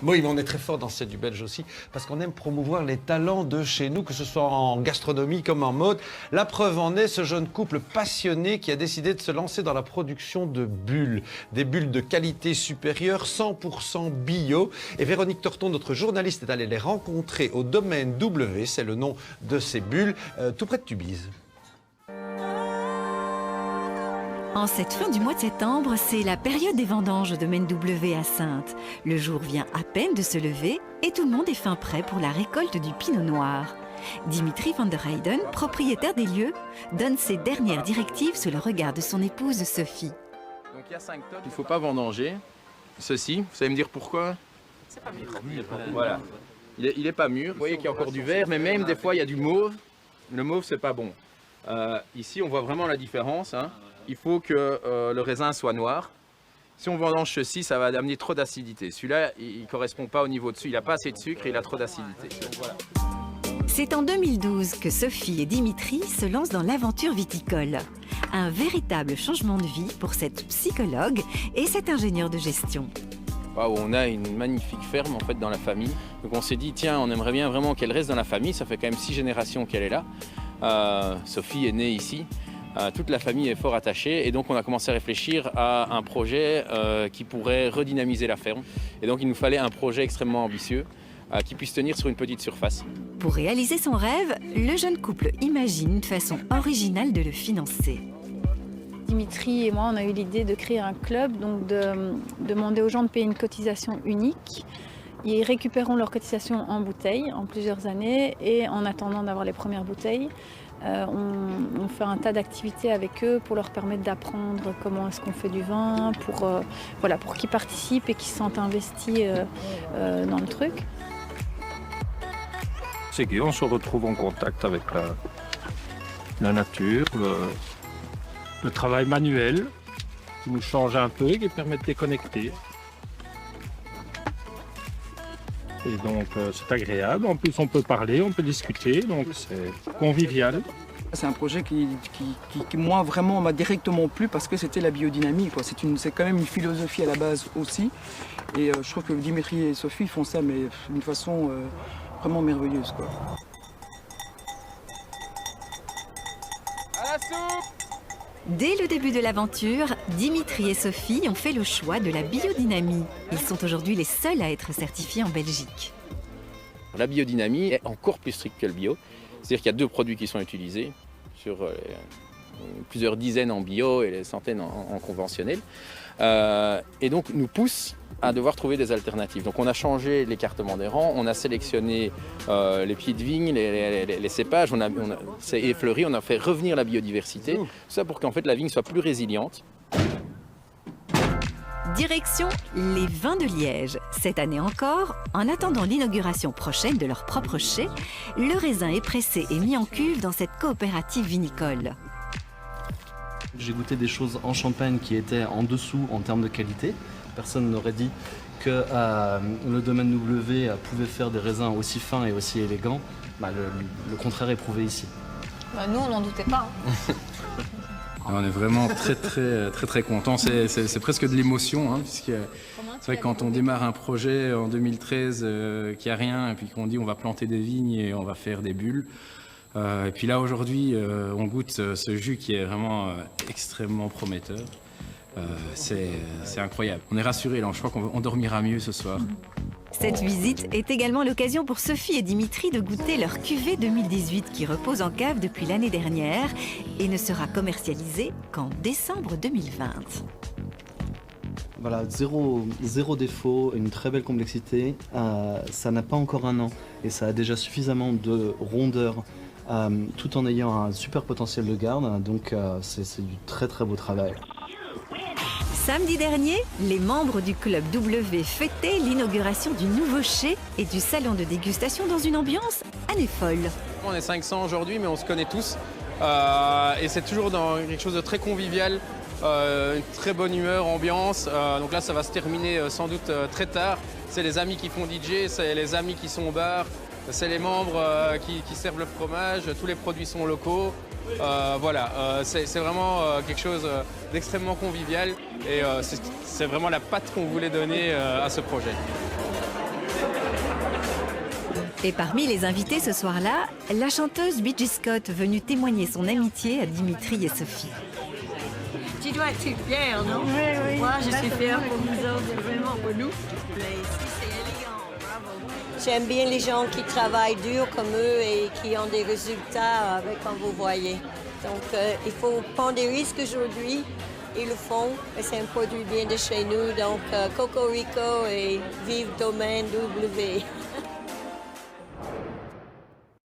Oui, mais on est très fort dans C'est du belge aussi, parce qu'on aime promouvoir les talents de chez nous, que ce soit en gastronomie comme en mode. La preuve en est ce jeune couple passionné qui a décidé de se lancer dans la production de bulles. Des bulles de qualité supérieure, 100% bio. Et Véronique Torton, notre journaliste, est allée les rencontrer au domaine W, c'est le nom de ces bulles, tout près de Tubize. En cette fin du mois de septembre, c'est la période des vendanges au domaine W à Saintes. Le jour vient à peine de se lever et tout le monde est fin prêt pour la récolte du pinot noir. Dimitri van der Heyden, propriétaire des lieux, donne ses dernières directives sous le regard de son épouse Sophie. Donc il y a 5 tonnes, il ne faut pas vendanger. Ceci, vous savez me dire pourquoi? C'est pas mûr. Voilà. Il est pas mûr. Vous voyez qu'il y a encore du vert, mais même des fois il y a du mauve. Le mauve, c'est pas bon. Ici, on voit vraiment la différence, hein. Il faut que le raisin soit noir. Si on vendange ceci, ça va amener trop d'acidité. Celui-là, il ne correspond pas au niveau dessus. Il n'a pas assez de sucre et il a trop d'acidité. Voilà. C'est en 2012 que Sophie et Dimitri se lancent dans l'aventure viticole. Un véritable changement de vie pour cette psychologue et cet ingénieur de gestion. On a une magnifique ferme en fait dans la famille. Donc on s'est dit, tiens, on aimerait bien vraiment qu'elle reste dans la famille. Ça fait quand même 6 générations qu'elle est là. Sophie est née ici. Toute la famille est fort attachée et donc on a commencé à réfléchir à un projet qui pourrait redynamiser la ferme. Et donc il nous fallait un projet extrêmement ambitieux qui puisse tenir sur une petite surface. Pour réaliser son rêve, le jeune couple imagine une façon originale de le financer. Dimitri et moi, on a eu l'idée de créer un club, donc de demander aux gens de payer une cotisation unique. Ils récupéreront leur cotisation en bouteilles en plusieurs années et en attendant d'avoir les premières bouteilles, on fait un tas d'activités avec eux pour leur permettre d'apprendre comment est-ce qu'on fait du vin, pour qu'ils participent et qu'ils se sentent investis dans le truc. C'est qu'on se retrouve en contact avec la nature, le travail manuel qui nous change un peu et qui permet de déconnecter. Et donc c'est agréable, en plus on peut parler, on peut discuter, donc c'est convivial. C'est un projet qui moi vraiment m'a directement plu parce que c'était la biodynamie, quoi. C'est quand même une philosophie à la base aussi. Et je trouve que Dimitri et Sophie font ça mais d'une façon vraiment merveilleuse, quoi. À la soupe! Dès le début de l'aventure, Dimitri et Sophie ont fait le choix de la biodynamie. Ils sont aujourd'hui les seuls à être certifiés en Belgique. La biodynamie est encore plus stricte que le bio. C'est-à-dire qu'il y a 2 produits qui sont utilisés sur plusieurs dizaines en bio et des centaines en conventionnel. Et donc nous pousse à devoir trouver des alternatives. Donc on a changé l'écartement des rangs, on a sélectionné les pieds de vigne, les cépages, c'est effleuré, on a fait revenir la biodiversité. Tout ça pour qu'en fait la vigne soit plus résiliente. Direction les vins de Liège. Cette année encore, en attendant l'inauguration prochaine de leur propre chai, le raisin est pressé et mis en cuve dans cette coopérative vinicole. J'ai goûté des choses en Champagne qui étaient en dessous en termes de qualité. Personne n'aurait dit que le domaine W pouvait faire des raisins aussi fins et aussi élégants. Le contraire est prouvé ici. Nous, on n'en doutait pas. On est vraiment très contents. C'est presque de l'émotion, hein, puisque c'est vrai que quand on démarre un projet en 2013 qu'il n'y a rien, et puis qu'on dit on va planter des vignes et on va faire des bulles. Et puis là aujourd'hui, on goûte ce jus qui est vraiment extrêmement prometteur. C'est incroyable. On est rassurés là, je crois qu'on dormira mieux ce soir. Cette visite est également l'occasion pour Sophie et Dimitri de goûter leur cuvée 2018 qui repose en cave depuis l'année dernière et ne sera commercialisée qu'en décembre 2020. Voilà, zéro défaut, une très belle complexité. Ça n'a pas encore un an et ça a déjà suffisamment de rondeur tout en ayant un super potentiel de garde. Donc c'est du très beau travail. Samedi dernier, les membres du Club W fêtaient l'inauguration du nouveau chai et du salon de dégustation dans une ambiance année folle. On est 500 aujourd'hui, mais on se connaît tous. Et c'est toujours dans quelque chose de très convivial, une très bonne humeur, ambiance. Donc là, ça va se terminer sans doute très tard. C'est les amis qui font DJ, c'est les amis qui sont au bar, c'est les membres qui servent le fromage, tous les produits sont locaux. Voilà, c'est vraiment quelque chose d'extrêmement convivial et c'est vraiment la patte qu'on voulait donner à ce projet. Et parmi les invités ce soir-là, la chanteuse Bidgie Scott, venue témoigner son amitié à Dimitri et Sophie. Tu dois être fière, non? Oui. Moi, je suis fière pour vous autres, vraiment pour nous. J'aime bien les gens qui travaillent dur comme eux et qui ont des résultats comme vous voyez. Donc, il faut prendre des risques aujourd'hui. Ils le font et c'est un produit bien de chez nous. Donc, Cocorico et vive Domaine W.